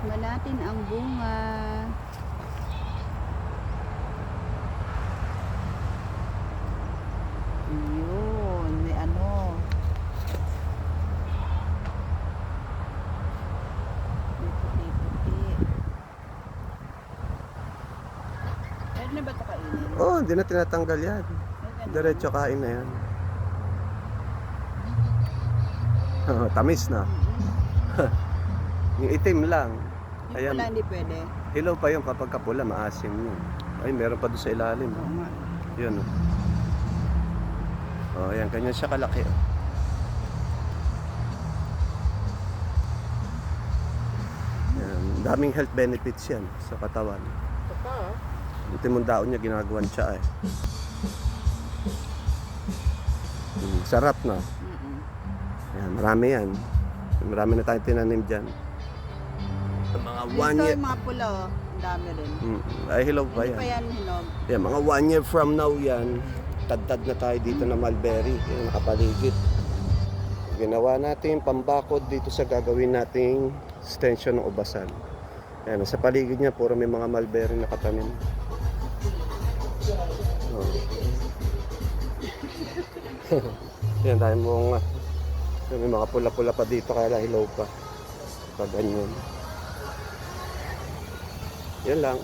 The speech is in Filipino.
Tikman natin ang bunga. Yun, may ano. May puti-puti. Pwede na ba ito kainin? Oo, hindi na tinatanggal yan. Ay, ganun. Diretso kain na yan. Tamis na. Yung itim lang. Yung Ayan. pula hindi pwede. Hilaw pa yung kapag kapula, maasim yun. Ay, meron pa doon sa ilalim. Oo nga. Yun. Oh, ayan, ganyan siya kalaki. Oh. Ayan, daming health benefits yan sa katawan. Ito pa, oh. Yung timong daon niya ginagawan siya eh. Sarap na. Ayan, marami yan. Marami na tayong tinanim dyan. Mga one Dito year. yung mga pula, oh. Ang dami rin. Ay, hilaw pa Hindi pa yan. yan hinog. Yan, mga 1 year from now yan. Tad-tad na tayo dito na mulberry. Yung nakapaligid. Ginawa natin pambakod dito sa gagawin nating extension ng ubasan. Ayan, sa paligid niya puro may mga mulberry na katanim. Oh. Yan tayo mong may mga pula-pula pa dito kaya hilaw pa. Pag ganyan. Yan lang.